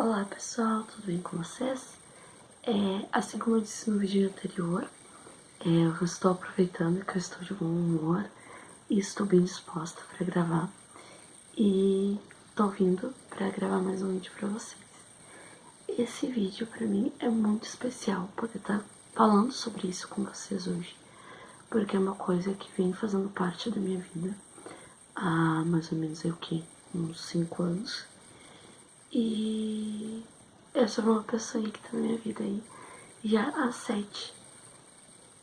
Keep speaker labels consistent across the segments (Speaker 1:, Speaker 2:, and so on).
Speaker 1: Olá pessoal, tudo bem com vocês? Assim como eu disse no vídeo anterior, eu estou aproveitando que eu estou de bom humor e estou bem disposta para gravar. E estou vindo para gravar mais um vídeo para vocês. Esse vídeo para mim é muito especial poder estar falando sobre isso com vocês hoje, porque é uma coisa que vem fazendo parte da minha vida há mais ou menos uns 5 anos. E eu sou uma pessoa que tá na minha vida aí já há 7.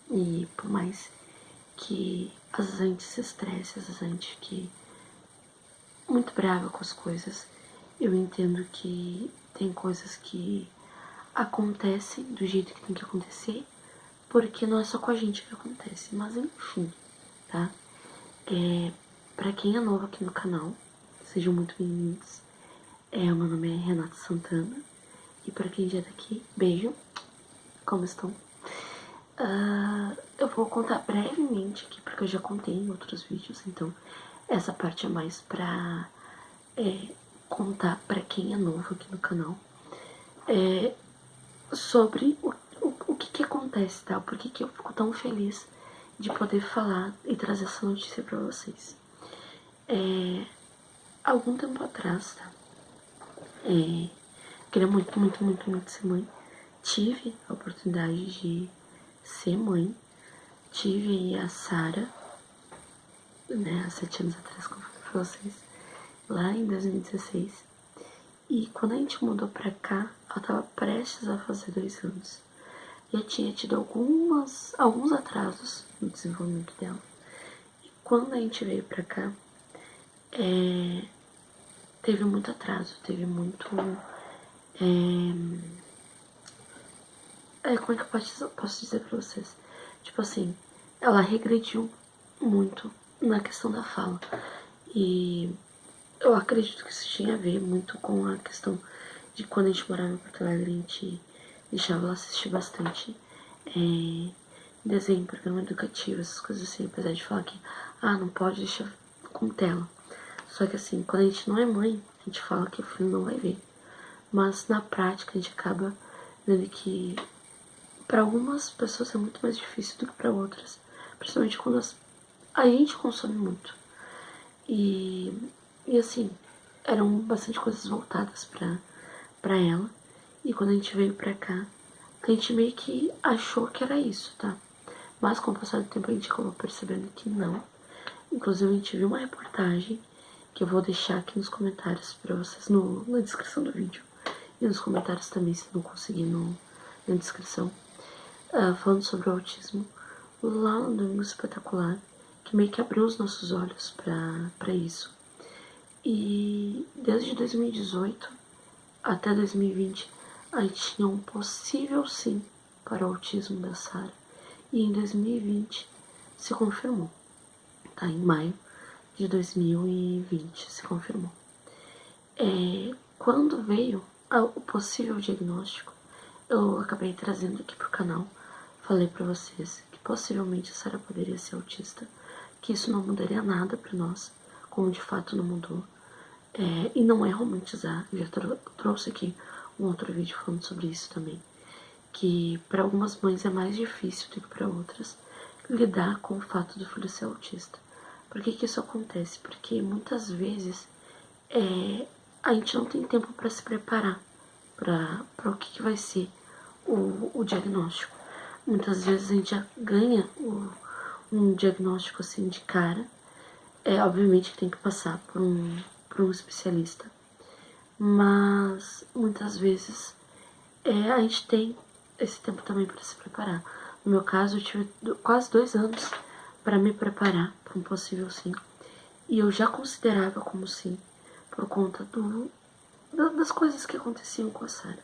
Speaker 1: E por mais que às vezes a gente se estresse, às vezes a gente fique muito brava com as coisas, eu entendo que tem coisas que acontecem do jeito que tem que acontecer, porque não é só com a gente que acontece, mas enfim, tá? Pra quem é novo aqui no canal, sejam muito bem-vindos. Meu nome é Renata Santana. E pra quem já é daqui, beijo. Como estão? Eu vou contar brevemente aqui, porque eu já contei em outros vídeos. Então, essa parte é mais pra contar pra quem é novo aqui no canal. Sobre o que acontece, tá? Por que eu fico tão feliz de poder falar e trazer essa notícia pra vocês. Algum tempo atrás, tá? Queria muito ser mãe. Tive a oportunidade de ser mãe. Tive aí a Sara, né, há 7 anos atrás, como eu falei pra vocês, lá em 2016. E quando a gente mudou pra cá, ela tava prestes a fazer 2 anos. Já tinha tido alguns atrasos no desenvolvimento dela. E quando a gente veio pra cá, teve muito atraso, teve muito... como é que eu posso dizer pra vocês? Tipo assim, ela regrediu muito na questão da fala. E eu acredito que isso tinha a ver muito com a questão de quando a gente morava em Porto Alegre, a gente deixava ela assistir bastante desenho, programa educativo, essas coisas assim, apesar de falar que não pode deixar com tela. Só que assim, quando a gente não é mãe, a gente fala que o filho não vai ver. Mas na prática a gente acaba vendo que para algumas pessoas é muito mais difícil do que para outras. Principalmente quando a gente consome muito. E assim, eram bastante coisas voltadas pra ela. E quando a gente veio pra cá, a gente meio que achou que era isso, tá? Mas com o passar do tempo a gente acabou percebendo que não. Inclusive a gente viu uma reportagem que eu vou deixar aqui nos comentários pra vocês, na descrição do vídeo. E nos comentários também, se não conseguir na descrição. Falando sobre o autismo, lá no Domingo Espetacular, que meio que abriu os nossos olhos pra isso. E desde 2018 até 2020, a gente tinha um possível sim para o autismo da Sara. E em 2020 se confirmou, tá? Em maio de 2020 se confirmou. Quando veio o possível diagnóstico, eu acabei trazendo aqui pro canal. Falei pra vocês que possivelmente a Sara poderia ser autista, que isso não mudaria nada pra nós, como de fato não mudou. E não é romantizar, eu já trouxe aqui um outro vídeo falando sobre isso também, que para algumas mães é mais difícil do que para outras lidar com o fato do filho ser autista. Por que isso acontece? Porque muitas vezes a gente não tem tempo para se preparar para o que vai ser o diagnóstico. Muitas vezes a gente já ganha um diagnóstico assim de cara. Obviamente que tem que passar por um especialista, mas muitas vezes a gente tem esse tempo também para se preparar. No meu caso, eu tive quase 2 anos para me preparar para um possível sim, e eu já considerava como sim, por conta das coisas que aconteciam com a Sara.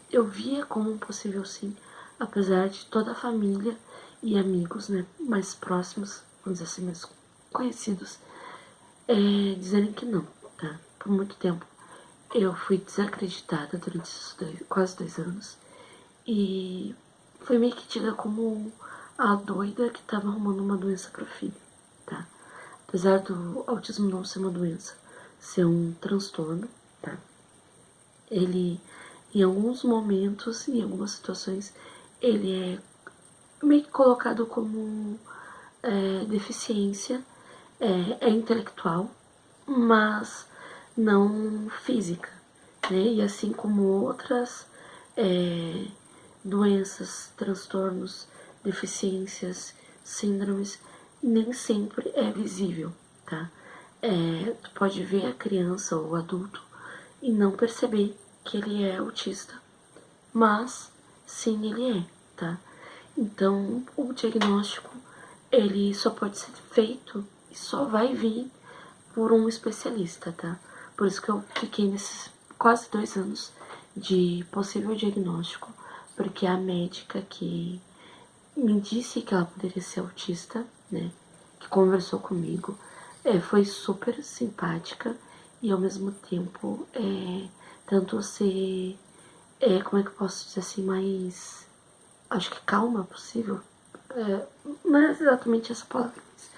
Speaker 1: Eu via como um possível sim, apesar de toda a família e amigos, né, mais próximos, vamos dizer assim, mais conhecidos, dizerem que não, tá? Por muito tempo eu fui desacreditada durante esses quase 2 anos e foi meio que tida como a doida que tava arrumando uma doença pro filho, tá? Apesar do autismo não ser uma doença, ser um transtorno, tá? Ele, em alguns momentos, em algumas situações, ele é meio que colocado como deficiência, é intelectual, mas não física, né? E assim como outras doenças, transtornos, deficiências, síndromes, nem sempre é visível, tá? Tu pode ver a criança ou o adulto e não perceber que ele é autista, mas sim ele é, tá? Então o diagnóstico ele só pode ser feito e só vai vir por um especialista, tá? Por isso que eu fiquei nesses quase 2 anos de possível diagnóstico, porque a médica que me disse que ela poderia ser autista, né, que conversou comigo, foi super simpática e ao mesmo tempo tentou ser, como é que eu posso dizer assim, mais, acho que calma possível, não é exatamente essa palavra, mas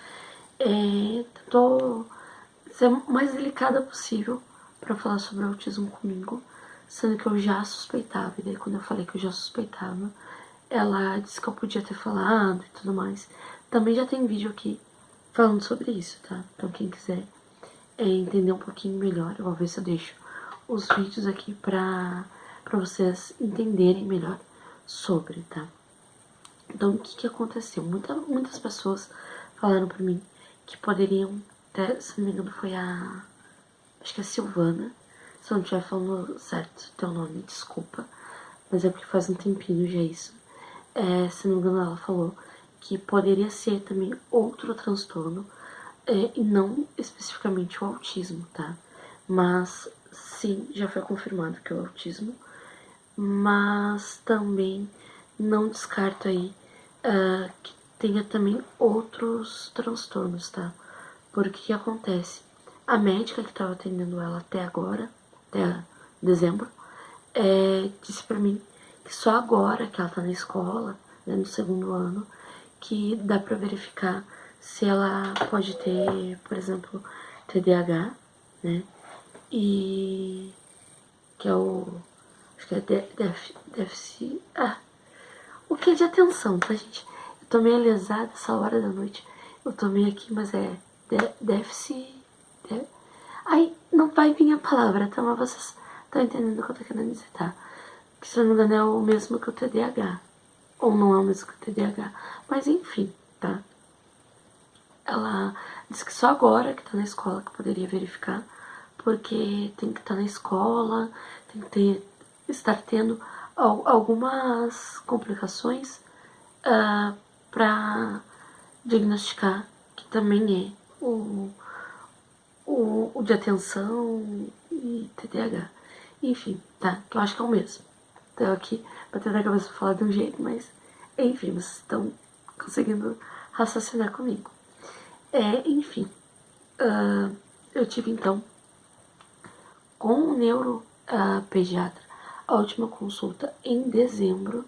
Speaker 1: tentou ser o mais delicada possível para falar sobre o autismo comigo, sendo que eu já suspeitava, e daí quando eu falei que eu já suspeitava, ela disse que eu podia ter falado e tudo mais. Também já tem vídeo aqui falando sobre isso, tá? Então quem quiser entender um pouquinho melhor, eu vou ver se eu deixo os vídeos aqui pra vocês entenderem melhor sobre, tá? Então o que aconteceu? Muitas pessoas falaram pra mim que poderiam, até, se não me engano foi acho que é Silvana, se eu não estiver falando certo teu nome, desculpa, mas é porque faz um tempinho já isso. Se não me engano, ela falou que poderia ser também outro transtorno, e não especificamente o autismo, tá? Mas sim, já foi confirmado que é o autismo, mas também não descarto aí que tenha também outros transtornos, tá? Porque o que acontece? A médica que estava atendendo ela até agora, até dezembro, disse pra mim que só agora que ela tá na escola, né, no segundo ano, que dá pra verificar se ela pode ter, por exemplo, TDAH, né? E que é acho que é déficit. O que é de atenção, tá, gente? Eu tô meio lesada essa hora da noite. Eu tô meio aqui, mas déficit. Ai, não vai vir a palavra, tá? Mas vocês estão entendendo o que eu tô querendo dizer, tá? Que se não me engano é o mesmo que o TDAH. Ou não é o mesmo que o TDAH. Mas enfim, tá? Ela disse que só agora que tá na escola que poderia verificar. Porque tem que estar na escola, tem que estar tendo algumas complicações para diagnosticar que também é o de atenção e TDAH. Enfim, tá? Que eu acho que é o mesmo. Tô aqui batendo a cabeça pra falar de um jeito, mas enfim, vocês estão conseguindo raciocinar comigo. Enfim, eu tive então com o neuropediatra a última consulta em dezembro,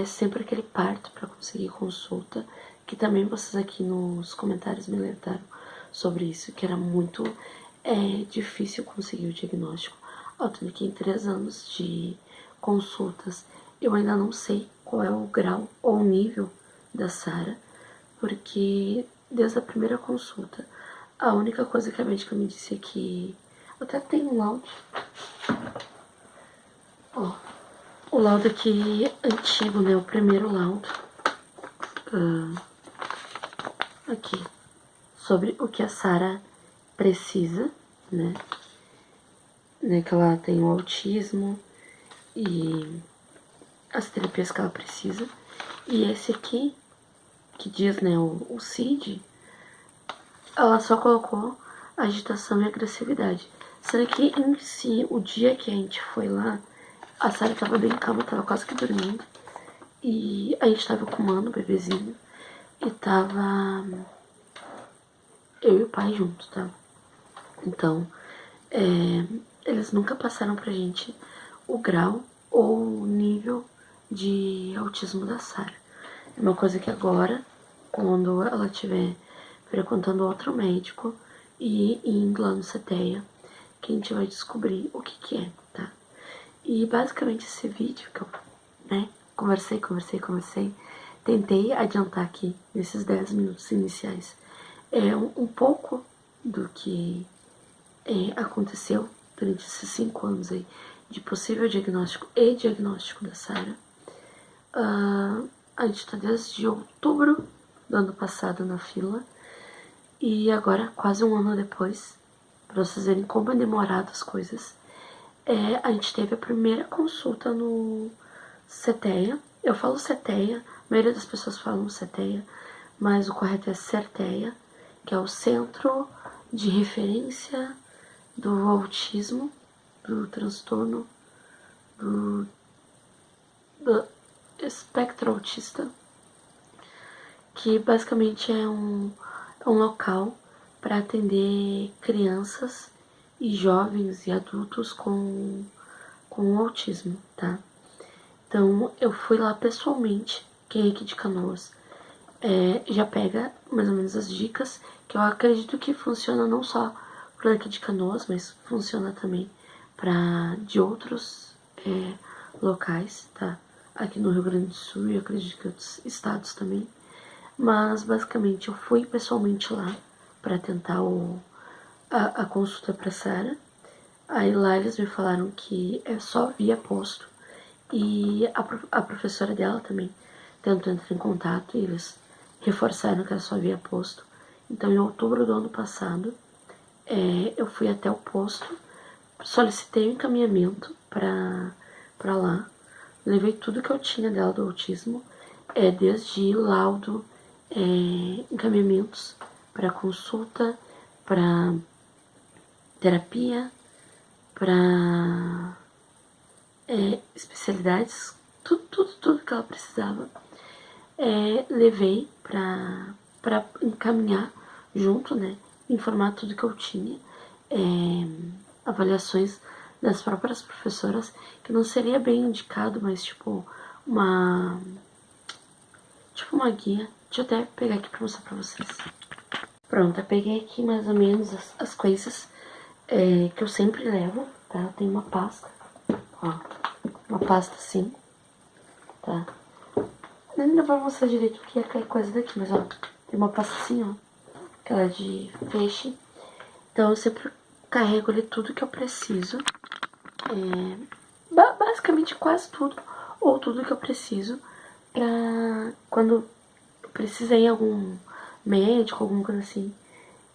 Speaker 1: sempre aquele parto para conseguir consulta, que também vocês aqui nos comentários me alertaram sobre isso, que era muito difícil conseguir o diagnóstico. Tanto que em 3 anos de consultas eu ainda não sei qual é o grau ou o nível da Sara, porque desde a primeira consulta a única coisa que a médica me disse é que eu até tenho um laudo. Ó, o laudo aqui antigo, né? O primeiro laudo. Aqui. Sobre o que a Sara precisa, né? Que ela tem o autismo e as terapias que ela precisa. E esse aqui, que diz, né, o CID, ela só colocou agitação e agressividade. Sendo que em si, o dia que a gente foi lá, a Sara tava bem calma, tava quase que dormindo. E a gente tava com o Mano, o bebezinho, e tava eu e o pai juntos, tá? Então, eles nunca passaram pra gente o grau ou o nível de autismo da Sara. É uma coisa que agora, quando ela estiver frequentando outro médico e indo lá no CTEA, que a gente vai descobrir o que é, tá? E basicamente esse vídeo que eu, né, conversei, tentei adiantar aqui nesses 10 minutos iniciais um pouco do que aconteceu durante esses 5 anos aí de possível diagnóstico e diagnóstico da Sarah. A gente tá desde outubro do ano passado na fila e agora, quase um ano depois, para vocês verem como é demorado as coisas, a gente teve a primeira consulta no CETEA. Eu falo CETEA, a maioria das pessoas falam CETEA, mas o correto é CERTEA, que é o Centro de Referência do Autismo, do transtorno do espectro autista, que basicamente é um local para atender crianças e jovens e adultos com autismo, tá? Então eu fui lá pessoalmente, quem é aqui de Canoas já pega mais ou menos as dicas, que eu acredito que funciona não só para aqui de Canoas, mas funciona também para de outros locais, tá? Aqui no Rio Grande do Sul e eu acredito que outros estados também. Mas basicamente eu fui pessoalmente lá para tentar a consulta para Sarah. Aí lá eles me falaram que é só via posto. E a professora dela também tentou entrar em contato e eles reforçaram que era só via posto. Então em outubro do ano passado eu fui até o posto, solicitei um encaminhamento para lá. Levei tudo que eu tinha dela do autismo, desde laudo, encaminhamentos para consulta, para terapia, para especialidades, tudo que ela precisava. Levei para encaminhar junto, né? Informar tudo que eu tinha, avaliações das próprias professoras, que não seria bem indicado, mas tipo uma guia. Deixa eu até pegar aqui pra mostrar pra vocês. Pronto, eu peguei aqui mais ou menos as coisas que eu sempre levo, tá? Eu tenho uma pasta, ó, uma pasta assim, tá? Nem dá pra mostrar direito o que é aquela coisa daqui, mas ó, tem uma pasta assim, ó, que ela é de feixe. Então eu sempre carrego ali tudo que eu preciso, basicamente quase tudo, ou tudo que eu preciso pra quando eu precisar ir em algum médico, alguma coisa assim,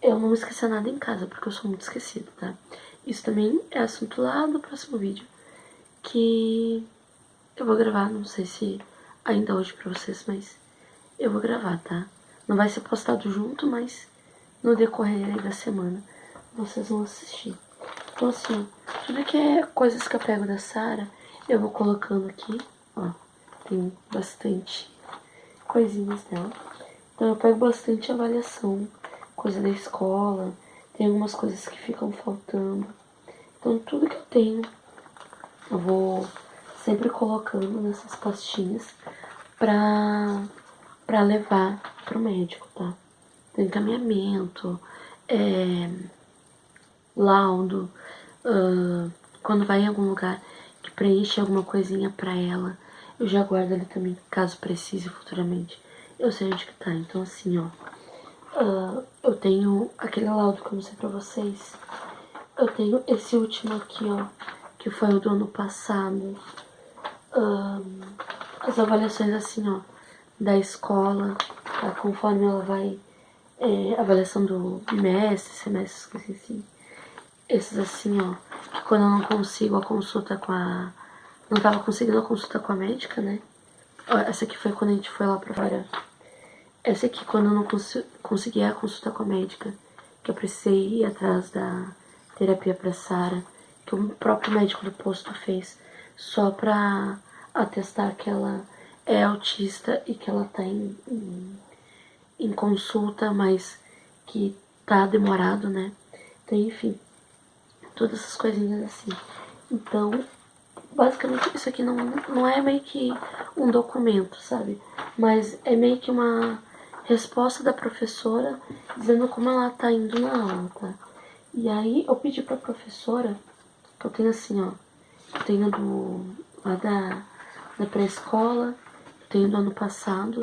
Speaker 1: eu não esquecer nada em casa, porque eu sou muito esquecida, tá? Isso também é assunto lá do próximo vídeo, que eu vou gravar, não sei se ainda hoje pra vocês, mas eu vou gravar, tá? Não vai ser postado junto, mas no decorrer aí da semana vocês vão assistir. Então assim, tudo que é coisas que eu pego da Sarah, eu vou colocando aqui, ó. Tem bastante coisinhas dela. Então eu pego bastante avaliação, coisa da escola, tem algumas coisas que ficam faltando. Então tudo que eu tenho, eu vou sempre colocando nessas pastinhas pra levar pro médico, tá? Tem encaminhamento, laudo, quando vai em algum lugar que preenche alguma coisinha pra ela, eu já guardo ali também, caso precise futuramente. Eu sei onde que tá, então assim, ó. Eu tenho aquele laudo que eu mostrei pra vocês. Eu tenho esse último aqui, ó, que foi o do ano passado. As avaliações assim, ó, da escola, tá? Conforme ela vai, avaliação do bimestre, semestre, coisa assim. Esses assim, ó, que quando eu não consigo a consulta com a... Não tava conseguindo a consulta com a médica, né? Ó, essa aqui foi quando a gente foi lá pra fora. Essa aqui quando eu não consegui a consulta com a médica, que eu precisei ir atrás da terapia pra Sarah, que o próprio médico do posto fez, só pra atestar que ela é autista e que ela tá em consulta, mas que tá demorado, né? Então, enfim, todas essas coisinhas assim. Então, basicamente isso aqui não é meio que um documento, sabe? Mas é meio que uma resposta da professora dizendo como ela tá indo na aula, tá? E aí eu pedi pra professora, que eu tenho assim, ó, tenho lá da pré-escola, tenho do ano passado,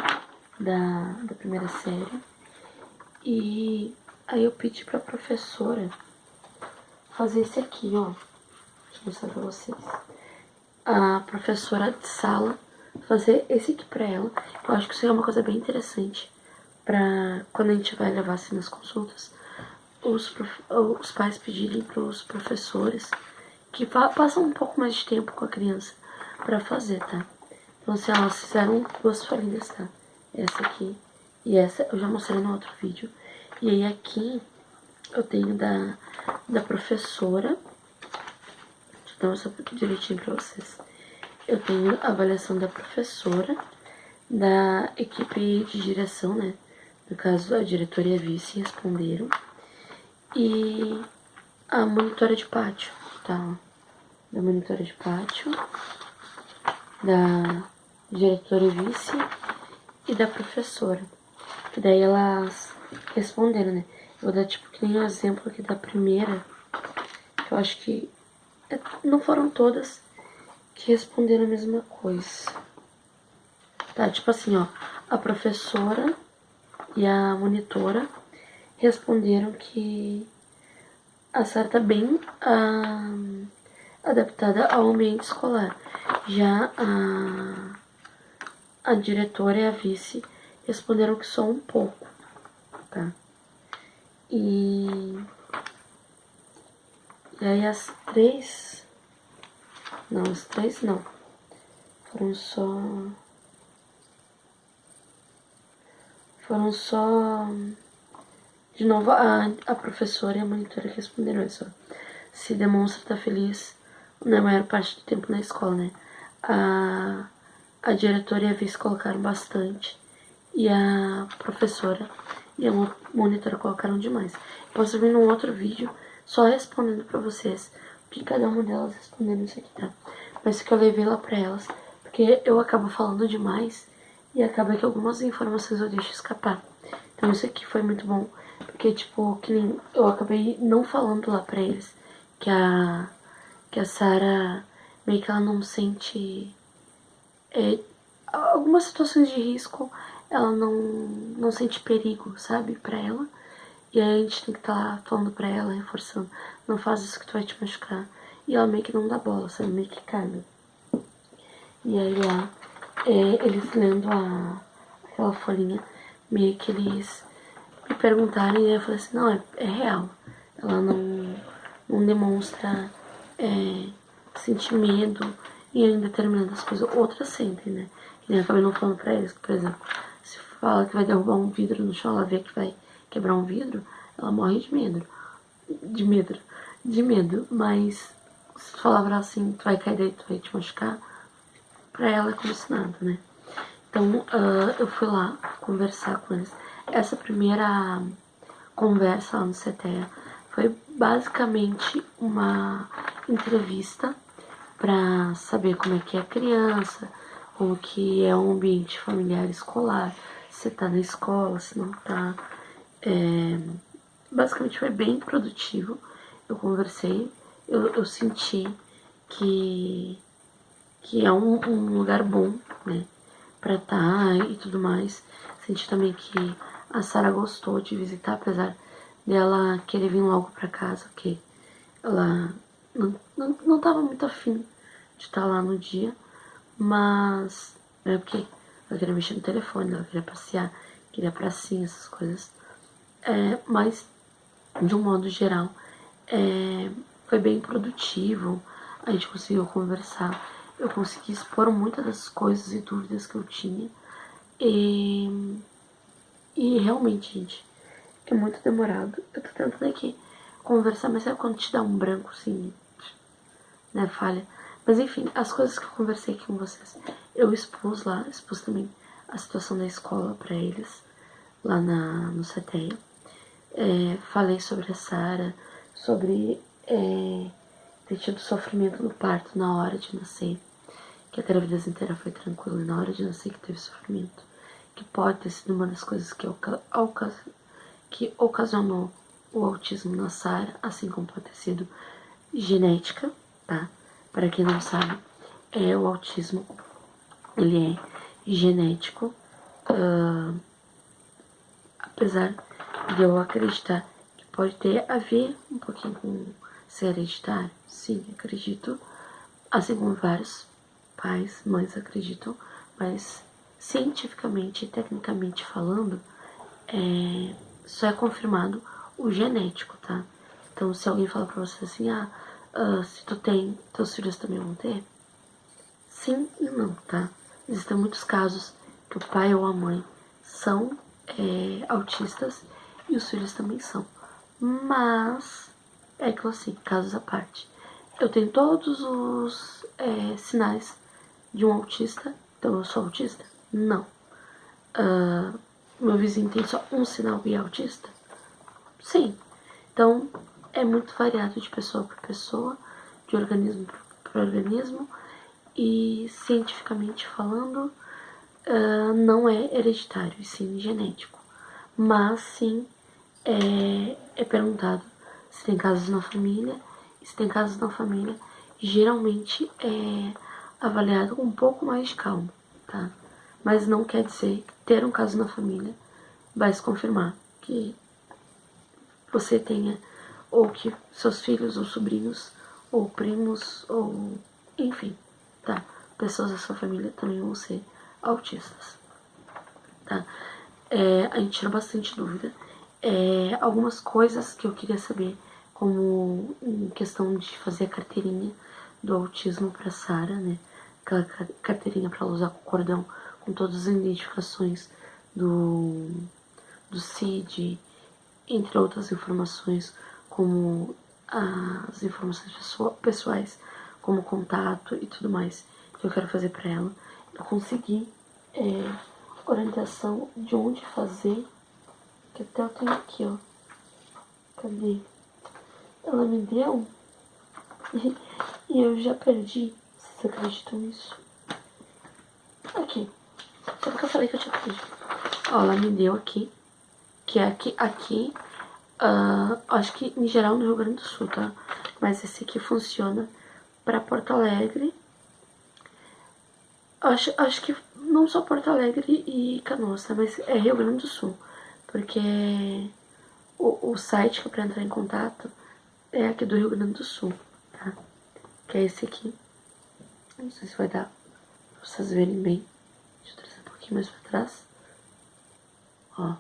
Speaker 1: da primeira série. E aí eu pedi pra professora fazer esse aqui, ó. Deixa eu mostrar pra vocês. A professora de sala fazer esse aqui pra ela. Eu acho que isso é uma coisa bem interessante pra quando a gente vai levar assim nas consultas, os pais pedirem pros professores que passam um pouco mais de tempo com a criança pra fazer, tá? Então, assim, elas fizeram duas folhinhas, tá? Essa aqui e essa eu já mostrei no outro vídeo. E aí aqui eu tenho da professora. Deixa eu mostrar direitinho pra vocês. Eu tenho a avaliação da professora, da equipe de direção, né? No caso, a diretora e a vice responderam. E a monitora de pátio, tá? Da monitora de pátio, da diretora e vice e da professora. Que daí elas responderam, né? Eu vou dar tipo que nem um exemplo aqui da primeira, que eu acho que não foram todas que responderam a mesma coisa. Tá, tipo assim, ó, a professora e a monitora responderam que a Sara tá bem adaptada ao ambiente escolar. Já a diretora e a vice responderam que só um pouco, tá? E aí as três não, foram só de novo a professora e a monitora que responderam isso. Se demonstra estar feliz na maior parte do tempo na escola, né? A diretora e a vice colocaram bastante e a professora e a monitora colocaram demais. Posso vir num outro vídeo só respondendo pra vocês o que cada uma delas respondendo isso aqui, tá? Mas que eu levei lá pra elas, porque eu acabo falando demais e acaba que algumas informações eu deixo escapar. Então isso aqui foi muito bom, porque tipo, que nem eu acabei não falando lá pra eles que a Sara meio que ela não sente algumas situações de risco, ela não sente perigo, sabe, pra ela. E aí a gente tem que estar lá falando pra ela, reforçando, não faz isso que tu vai te machucar. E ela meio que não dá bola, sabe, meio que caga. E aí lá, eles lendo aquela folhinha, meio que eles me perguntaram e eu falei assim, não, é real. Ela não demonstra sentir medo em determinadas coisas. Outras sentem, né? E eu acabei não falando pra eles, que, por exemplo, se fala que vai derrubar um vidro no chão, ela vê que vai quebrar um vidro, ela morre de medo. De medo. Mas se tu falar pra ela assim, tu vai cair daí, tu vai te machucar, pra ela é como se nada, né? Então eu fui lá conversar com eles. Essa primeira conversa lá no CTEA foi basicamente uma entrevista para saber como é que é a criança, como que é o ambiente familiar escolar, se tá na escola, se não tá. Basicamente foi bem produtivo. Eu conversei, eu senti que é um lugar bom, né, pra estar e tudo mais. Senti também que a Sara gostou de visitar, apesar dela querer vir logo pra casa, porque ela não tava muito afim de estar lá no dia, mas é porque ela queria mexer no telefone, ela queria passear, queria pracinha, essas coisas. Mas de um modo geral foi bem produtivo, a gente conseguiu conversar, eu consegui expor muitas das coisas e dúvidas que eu tinha e realmente, gente, é muito demorado. Eu tô tentando aqui conversar, mas sabe quando te dá um branco assim, né, falha. Mas enfim, as coisas que eu conversei aqui com vocês, eu expus lá, expus também a situação da escola pra eles, lá no CTEA. Falei sobre a Sara, sobre ter tido sofrimento no parto na hora de nascer, que a gravidez inteira foi tranquila e na hora de nascer que teve sofrimento, que pode ter sido uma das coisas que ocasionou o autismo na Sara, assim como pode ter sido genética, tá? Para quem não sabe, o autismo, ele é genético, apesar de eu acreditar que pode ter a ver um pouquinho com ser hereditário, sim, acredito, assim como vários pais, mães acreditam, mas cientificamente e tecnicamente falando, só é confirmado o genético, tá? Então, se alguém fala pra você assim, se tu tem, teus filhos também vão ter? Sim e não, tá? Existem muitos casos que o pai ou a mãe são autistas e os filhos também são. Mas, é que assim, casos à parte. Eu tenho todos os sinais de um autista, então eu sou autista? Não. Meu vizinho tem só um sinal e é autista? Sim. Então, é muito variado de pessoa para pessoa, de organismo para organismo, e cientificamente falando, não é hereditário, e sim genético. Mas sim é perguntado se tem casos na família, e se tem casos na família, geralmente é avaliado com um pouco mais de calma, tá? Mas não quer dizer que ter um caso na família vai se confirmar que você tenha, ou que seus filhos ou sobrinhos, ou primos, ou enfim, tá? Pessoas da sua família também vão ser autistas, tá? A gente tirou bastante dúvida. Algumas coisas que eu queria saber, como em questão de fazer a carteirinha do autismo para Sara, né? Aquela carteirinha para usar com cordão, com todas as identificações do CID, entre outras informações, como as informações pessoais, como contato e tudo mais que eu quero fazer para ela. Eu consegui orientação de onde fazer, que até eu tenho aqui, ó. Cadê? Ela me deu e eu já perdi. Vocês acreditam nisso? Aqui. Só porque eu falei que eu tinha perdido. Ó, ela me deu aqui, que é aqui acho que em geral no Rio Grande do Sul, tá? Mas esse aqui funciona para Porto Alegre. Acho que não só Porto Alegre e Canoas, tá? Mas é Rio Grande do Sul. Porque o site que é pra entrar em contato é aqui do Rio Grande do Sul, tá? Que é esse aqui. Não sei se vai dar pra vocês verem bem. Deixa eu trazer um pouquinho mais pra trás. Ó.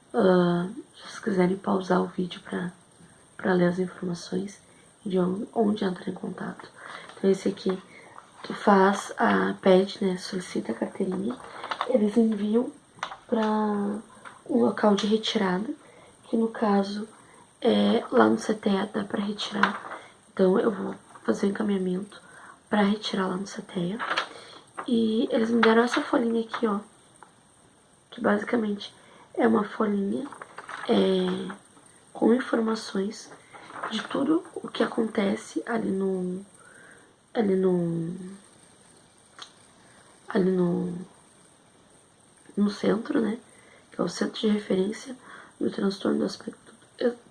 Speaker 1: Se vocês quiserem pausar o vídeo pra ler as informações de onde entrar em contato. Então esse aqui, tu pede, né, solicita a carteirinha, eles enviam para um local de retirada, que no caso lá no CTEA dá para retirar. Então eu vou fazer o encaminhamento para retirar lá no CTEA. E eles me deram essa folhinha aqui, ó, que basicamente é uma folhinha com informações de tudo o que acontece ali no centro, né? Que é o Centro de Referência do Transtorno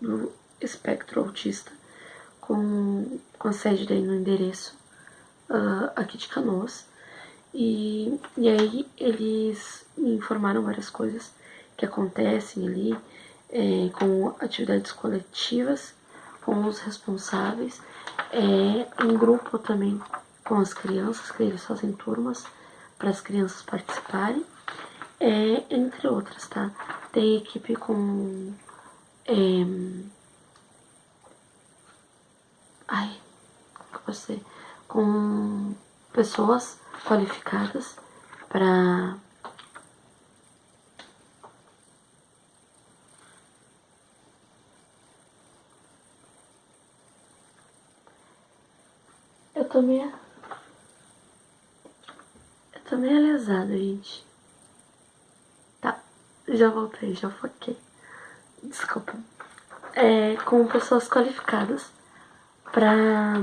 Speaker 1: do Espectro Autista, com a sede daí no endereço aqui de Canoas. E aí eles me informaram várias coisas que acontecem ali, com atividades coletivas, com os responsáveis, em grupo também com as crianças, que eles fazem turmas para as crianças participarem, entre outras, tá? Tem equipe com com pessoas qualificadas para eu tô meio lesada, gente. Tá, já voltei, já foquei. Desculpa. Com pessoas qualificadas para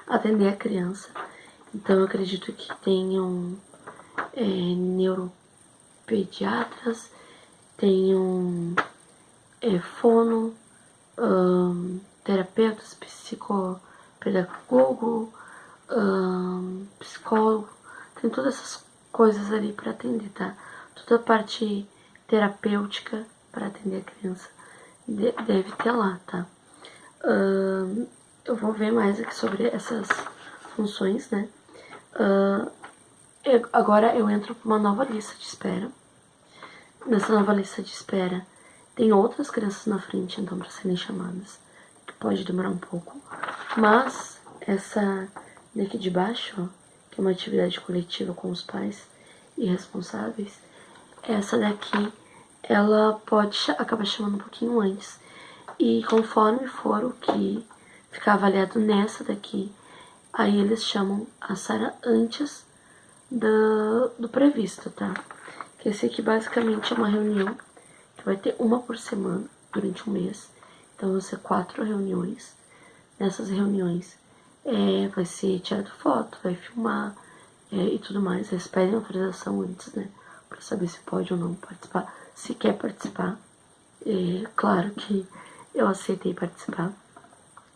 Speaker 1: atender a criança. Então eu acredito que tenham neuropediatras, tenham fono, terapeutas, psicopedagogo, psicólogo, tem todas essas coisas ali para atender, tá? Toda a parte terapêutica para atender a criança deve ter lá, tá? Eu vou ver mais aqui sobre essas funções, né? Agora eu entro para uma nova lista de espera. Nessa nova lista de espera tem outras crianças na frente, então, para serem chamadas, que pode demorar um pouco. Mas essa daqui de baixo, ó, que é uma atividade coletiva com os pais e responsáveis, essa daqui, ela pode acabar chamando um pouquinho antes. E conforme for o que ficar avaliado nessa daqui, aí eles chamam a Sara antes do previsto, tá? Que esse aqui basicamente é uma reunião que vai ter uma por semana durante um mês. Então vão ser 4 reuniões. Nessas reuniões vai ser tirado foto, vai filmar e tudo mais. Eles pedem autorização antes, né? Pra saber se pode ou não participar. Se quer participar. Claro que eu aceitei participar.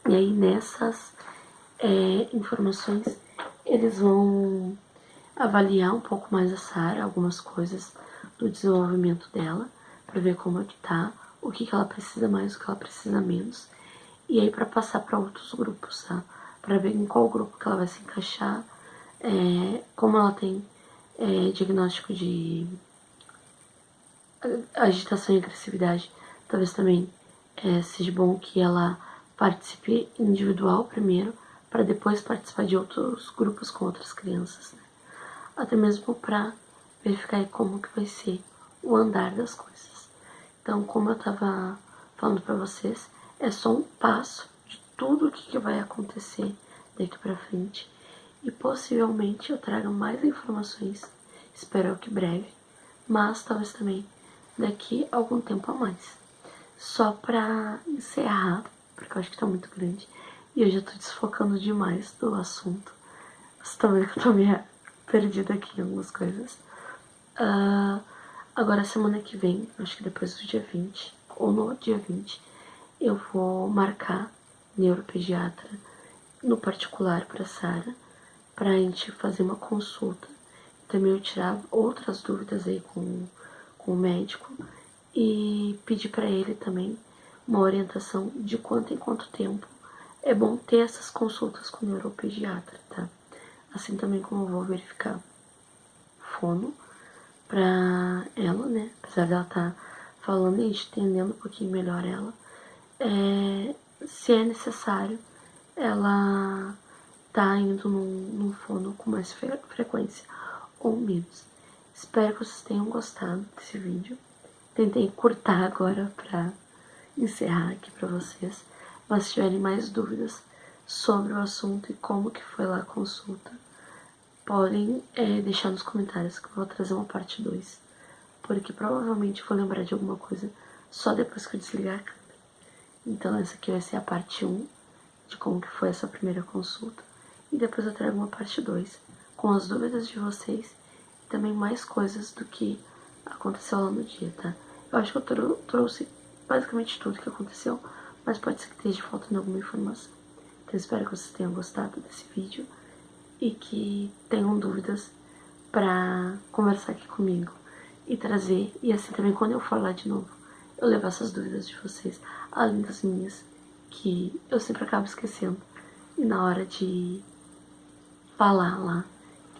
Speaker 1: E aí nessas informações eles vão avaliar um pouco mais a Sara, algumas coisas do desenvolvimento dela, para ver como é que tá, o que ela precisa mais, o que ela precisa menos. E aí para passar para outros grupos, tá? Para ver em qual grupo que ela vai se encaixar, como ela tem diagnóstico de agitação e agressividade, talvez também seja bom que ela participe individual primeiro, para depois participar de outros grupos com outras crianças, né? Até mesmo para verificar como que vai ser o andar das coisas. Então, como eu estava falando para vocês, é só um passo de tudo o que vai acontecer daqui para frente. E possivelmente eu traga mais informações, espero que breve, mas talvez também daqui a algum tempo a mais. Só para encerrar, porque eu acho que tá muito grande e eu já tô desfocando demais do assunto. Vocês estão vendo que eu tô meio perdida aqui em algumas coisas. Agora, semana que vem, acho que depois do dia 20, ou no dia 20, eu vou marcar neuropediatra no particular para Sara, pra gente fazer uma consulta. Também eu tirar outras dúvidas aí com o médico e pedir para ele também uma orientação de quanto em quanto tempo é bom ter essas consultas com o neuropediatra, tá? Assim também como eu vou verificar fono pra ela, né? Apesar dela estar falando e entendendo um pouquinho melhor ela, se é necessário ela tá indo num fono com mais frequência ou menos. Espero que vocês tenham gostado desse vídeo. Tentei cortar agora pra encerrar aqui pra vocês. Mas se tiverem mais dúvidas sobre o assunto e como que foi lá a consulta, podem deixar nos comentários que eu vou trazer uma parte 2. Porque provavelmente vou lembrar de alguma coisa só depois que eu desligar a câmera. Então essa aqui vai ser a parte 1 de como que foi essa primeira consulta. E depois eu trago uma parte 2 com as dúvidas de vocês e também mais coisas do que aconteceu lá no dia, tá? Eu acho que eu trouxe basicamente tudo que aconteceu, mas pode ser que esteja faltando alguma informação. Então espero que vocês tenham gostado desse vídeo e que tenham dúvidas pra conversar aqui comigo e trazer, e assim também quando eu for lá de novo, eu levar essas dúvidas de vocês, além das minhas, que eu sempre acabo esquecendo. E na hora de falar lá,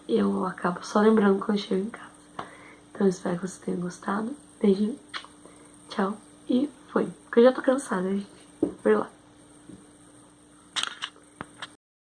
Speaker 1: eu acabo só lembrando quando eu chego em casa. Então eu espero que vocês tenham gostado. Beijinho, tchau e foi. Porque eu já tô cansada, gente. Por lá.